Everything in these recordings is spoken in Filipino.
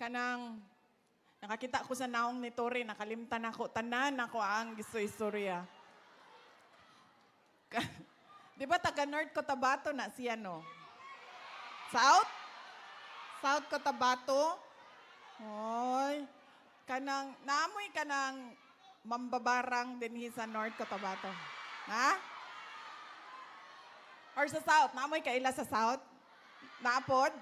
kanang nakakita ko sa naong ni Tori, nakalimtan ako, tanan ako ang istorya. Di ba taga-North Cotabato na siya, no? South? South Cotabato? Hoy. Kanang, naamoy ka ng mambabarang din sa North Cotabato. Ha? Or sa South? Naamoy ka ila sa South? Naapod?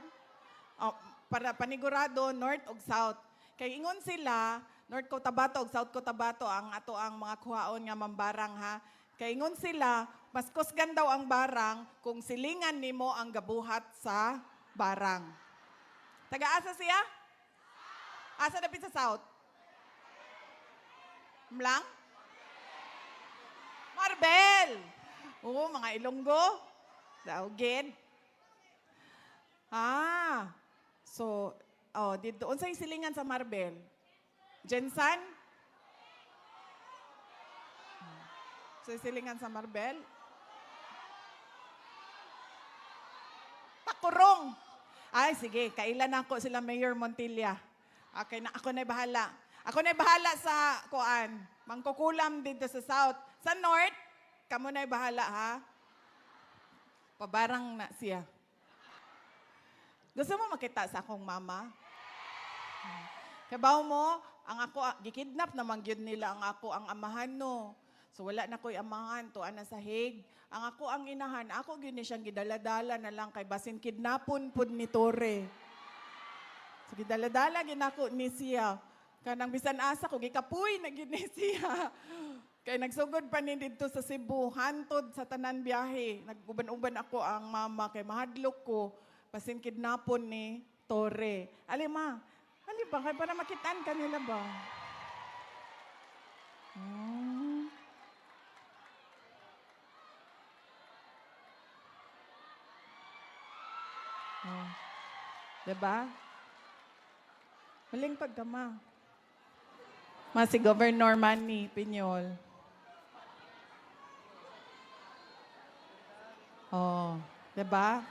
Oh, para panigurado, North o South. Kay ingon sila, North Cotabato o South Cotabato ang ato ang mga kuhaon nga mambarang ha. Kay ingon sila, mas kusgan daw ang barang kung silingan nimo ang gabuhat sa barang. Taga-asa siya? Asa dapit sa South? Mlang? Marbel! Oo, mga Ilonggo. Daugid. So, dito, unsay silingan sa Marbel? Jensan? So, silingan sa Marbel? Takurong. Ay, sige, kailan ako sila Mayor Montilla. Okay, ako na bahala. Ako na bahala sa kuan. Mangkukulam dito sa South. Sa North, kamo na bahala ha. Pabarang na siya. Gusto mo makita sa akong mama? Kabaw mo, ang ako, gikidnap naman gyud nila ang ako ang amahan no. So wala na ko'y amahan, tuan na sa Hague. Ang ako ang inahan, ako gyud ni siyang gidala-dala na lang kay basin kidnapon pud ni Tore. So gidala-dala ginako ni siya. Kanang bisan asa ko, gikapuy na gyud ni siya. Kay nagsugod pa ni dito sa Cebu, hantod sa tanan biyahe. Nag-uban-uban ako ang mama kay mahadlok ko. Basin kidnapon ni Tore. Alima, ba? Kaya para makitaan ka nila ba? Diba? Maling pagkama. Si Governor Manny Piñol. Diba?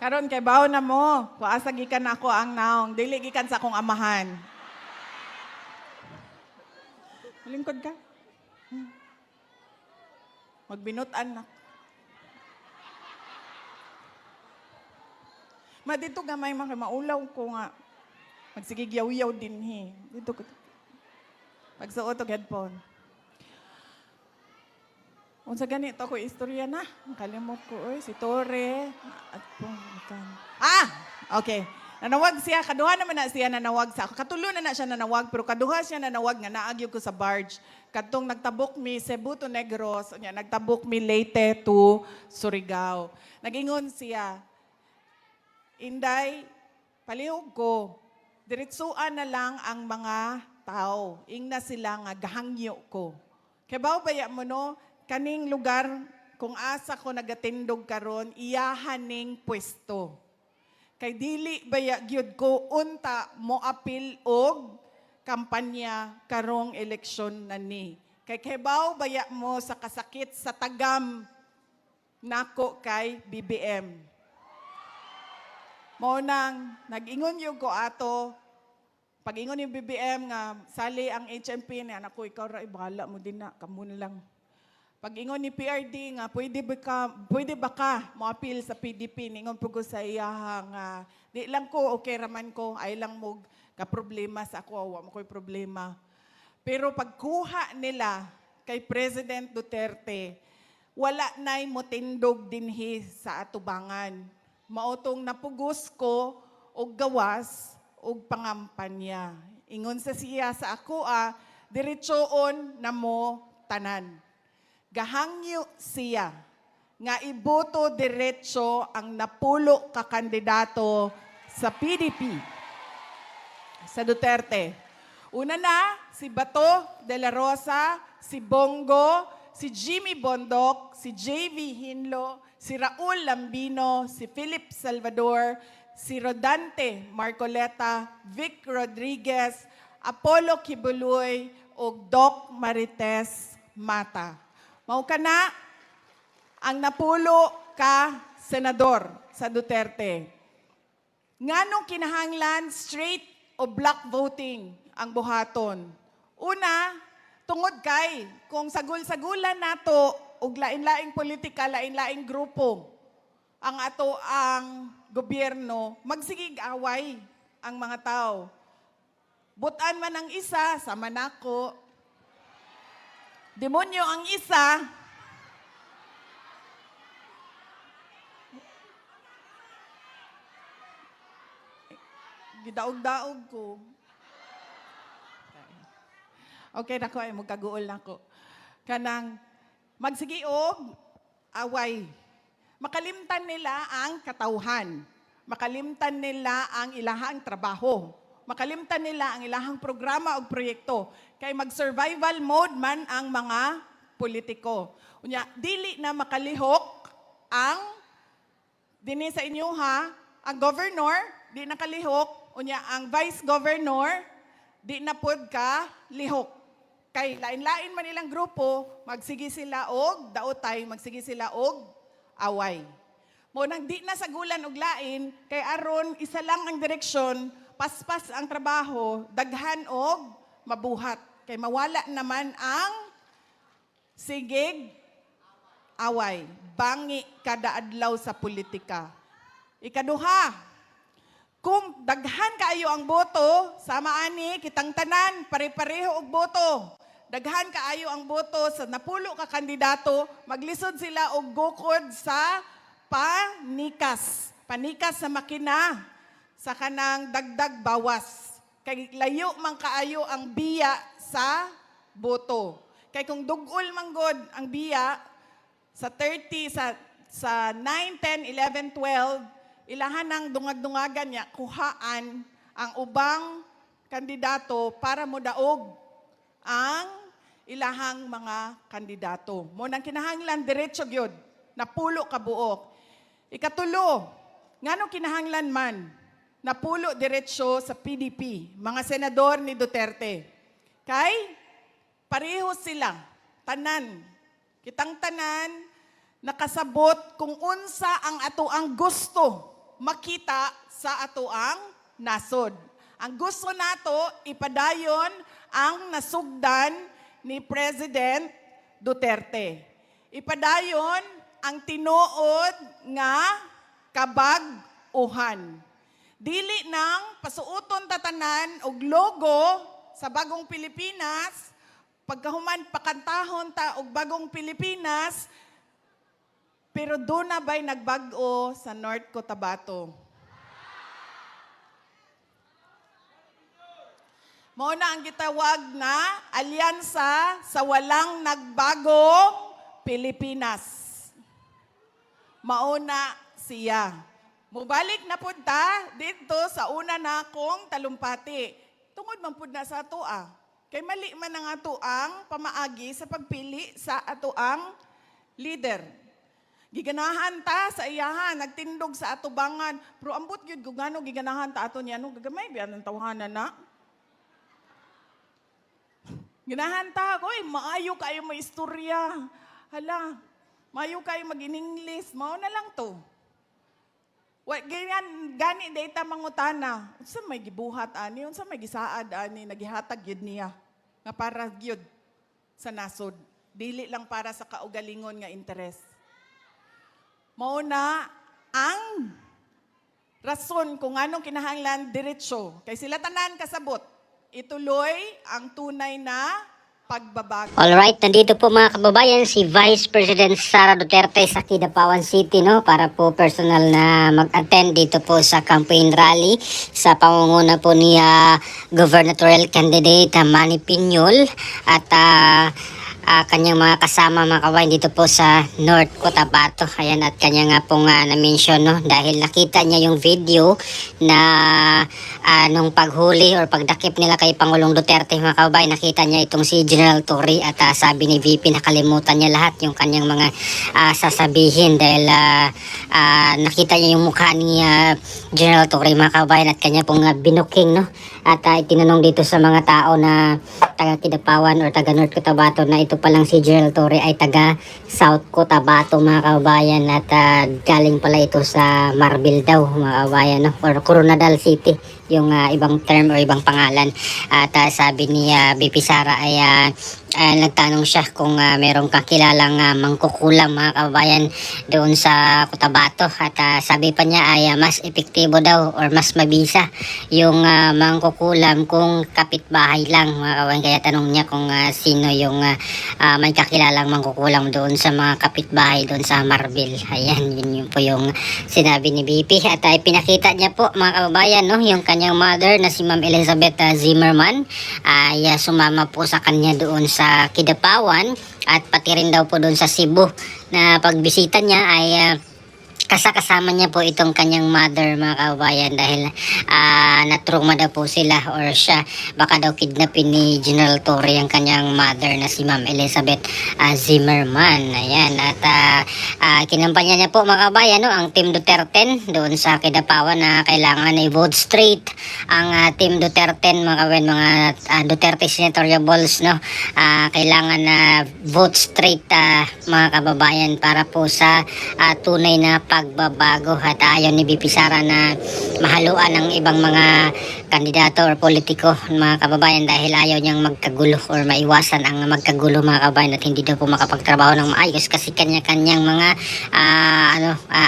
Karon kay bawo na mo, kuasa gikan ako ang naong, dili gikan sa akong amahan. Malingkod ka? Magbinutan na. Dito gamay maulaw ko nga. Magsigigyaw-yaw din he. Dito ko. Pagsuot og headphone. Unsa ganito ko istorya na. Kalimot ko si Tore at okay. Nanawag siya, kaduha naman na siya nanawag sa ako. Katulo na siya nanawag, pero kaduha siya nanawag nga naagyo ko sa barge. Katong nagtabok mi Cebu to Negros, nagtabok mi Leyte to Surigao. Nagingon siya, Inday, palihog ko, diretsuan na lang ang mga tao. Ingna sila nga gahangyo ko. Kaya baya mo no, kaning lugar, kung asa ko nagatindog karon, iyahaning pwesto. Kay dili baya gyud ko unta mo apil og kampanya karong eleksyon na ni. Kay kebaw baya mo sa kasakit sa tagam nako kay BBM. Mao nang nag-ingon yung ko ato, pag-ingon yung BBM nga sali ang HMP ni anak ko, ikaw ra bahala mo din na, kamun lang. Pag-ingon ni PRD nga, pwede ba ka mo-appeal sa PDP, ningon po ko sa iya nga, di lang ko, okay raman ko, ay lang mo ka-problema sa ako, awa mo ko'y problema. Pero pagkuha nila kay President Duterte, wala na'y motindog dinhi sa atubangan. Mautong napugos ko og gawas og pangampanya. Ingon sa siya sa ako, diretsoon na mo tanan. Gahangyo siya nga iboto diretso ang napulo ka kandidato sa PDP, sa Duterte. Una na, si Bato de la Rosa, si Bongo, si Jimmy Bondoc, si JV Hinlo, si Raul Lambino, si Philip Salvador, si Rodante Marcoleta, Vic Rodriguez, Apollo Kibuloy, o Doc Marites Mata. Mao ka na, ang napulo ka senador sa Duterte. Nganong kinahanglan straight o block voting ang buhaton? Una, tungod kay kung sagul-sagulan nato og lain-laing politika, lain-laing grupo ang ato ang gobyerno, magsigig away ang mga tao. Butan man ang isa, sama nako. Demonyo ang isa, gidaog-daog ko. Okay na ko, ay magkaguol na ko. Kanang magsigiog, away. Makalimtan nila ang katauhan. Makalimtan nila ang ilahang trabaho. Makalimtan nila ang ilahang programa o proyekto. Kay mag-survival mode man ang mga politiko. Unya, dili na makalihok ang dinhi sa inyo ha, ang governor, di nakalihok. Unya, ang vice governor, di na pod ka lihok. Kay lain-lain man ilang grupo, magsigi sila og daotay, magsigi sila og away. Mo nang di na sagulan og lain, kay aron isa lang ang direksyon, paspas ang trabaho, daghan og mabuhat. Kay mawala naman ang sigig away. Bangi kada adlaw sa politika. Ikaduha, kung daghan kaayo ang boto, sama ani kitang tanan, pare-pareho og boto. Daghan kaayo ang boto sa napulo ka kandidato, maglisod sila og gukod sa panikas. Panikas sa makina sa kanang dagdag bawas. Kay layo man kaayo ang biya sa boto. Kay kung dugol man god ang biya sa 30 sa 9, 10, 11, 12, ilahan ng dungag-dungagan niya kuhaan ang ubang kandidato para modaog ang ilahang mga kandidato. Mo nang kinahanglan diretso gyud, napulo ka buok. Ikatulo, ngano kinahanglan man napulo diretso sa PDP, mga senador ni Duterte. Kay pareho sila, tanan. Kitang tanan nakasabot kung unsa ang atoang gusto makita sa atoang nasod. Ang gusto nato ipadayon ang nasugdan ni President Duterte. Ipadayon ang tinuod nga kabag-uhan. Dili nang pasuuton tatanan og logo sa bagong Pilipinas, pagkahuman pakantahon ta og bagong Pilipinas, pero doon na ba'y nagbag-o sa North Cotabato? Mao na ang gitawag na alyansa sa walang nagbagong Pilipinas. Mao na siya. Mubalik na pud ta dito sa una na akong talumpati. Tungod man pud na sa atoa. Kay mali man ang atoang pamaagi sa pagpili sa atoang leader. Giganahan ta sa iyahan, nagtindog sa atubangan. Pero ambot yun, kung gano'ng giganahan ta ato niya, anong gagamay biyan ang tawahanan na? Ginahan ta, oy, maayo kayo may istorya. Hala, maayo kayo mag-in-English, mao na lang to. Ganyan, gani data mangutana. Unsa may gibuhat ani, unsa may gisaad ani, nagihatag yun niya. Nga para yun sa nasod. Dili lang para sa kaugalingon nga interes. Mauna ang rason kung anong kinahanglan diretsyo. Kay sila tanan kasabot, ituloy ang tunay na pagbabago. Alright, nandito po mga kababayan si Vice President Sara Duterte sa Kidapawan City, no, para po personal na mag-attend dito po sa campaign rally sa pangunguna po ni gubernatorial candidate Manny Piñol at kanyang mga kasama mga kabayan dito po sa North Cotabato. Ayan, at kanya nga pong na-mention, no, dahil nakita niya yung video na nung paghuli or pagdakip nila kay Pangulong Duterte mga kabayan, nakita niya itong si General Torre at sabi ni VP nakalimutan niya lahat yung kanyang mga sasabihin dahil nakita niya yung mukha ni General Torre mga kabayan at kanya pong binuking, no, at itinanong dito sa mga tao na taga Kidapawan or taga North Cotabato na ito palang si Gerald Torre ay taga South Cotabato mga kababayan at galing pala ito sa Marbil daw mga kababayan, no? Or Coronadal City yung ibang term o ibang pangalan. At sabi ni BP Sara ay nagtanong siya kung merong kakilalang mangkukulam mga kababayan doon sa Cotabato at sabi pa niya ay mas epektibo daw or mas mabisa yung mangkukulam kung kapitbahay lang mga kababayan. Kaya tanong niya kung sino yung may kakilalang mangkukulam doon sa mga kapitbahay doon sa Marbil. Ayan, yun po yung sinabi ni BP at pinakita niya po mga kababayan, no, yung kanyang mother na si Ma'am Elizabeth Zimmerman ay sumama po sa kanya doon sa Kidapawan at pati rin daw po doon sa Cebu na pagbisita niya ay kasama niya po itong kanyang mother mga kababayan dahil natruma daw po sila or siya baka daw kidnapin ni General Torre ang kanyang mother na si Ma'am Elizabeth Zimmerman. Ayan, at kinampanya niya po mga kababayan, no, ang Team Duterte doon sa Kidapawan na kailangan ay vote straight ang Team Duterte mga kababayan, mga Duterte senatoriables, no, kailangan na vote straight mga kababayan para po sa tunay na pagbabago at ayaw ni BP Sara na mahaluan ng ibang mga kandidato or politiko mga kababayan dahil ayaw niyang magkagulo or maiwasan ang magkagulo mga kababayan at hindi daw po makapagtrabaho ng maayos kasi kanya-kanyang mga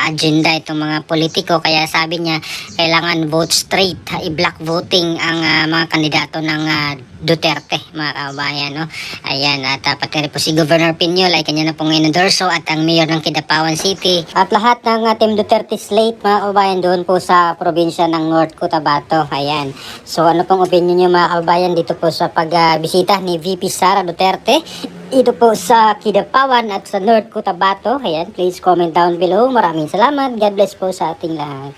agenda itong mga politiko. Kaya sabi niya kailangan vote straight, i-block voting ang mga kandidato ng Duterte mga kababayan, no? Ayan, at pati rin po si Governor Piñol ay kanya na pong inendorso at ang mayor ng Kidapawan City at lahat ng Team Duterte slate mga kababayan doon po sa probinsya ng North Cotabato. Ayan, so ano pong opinion nyo mga kababayan dito po sa pagbisita ni VP Sara Duterte ito po sa Kidapawan at sa North Cotabato? Ayan, please comment down below. Maraming salamat. God bless po sa ating lahat.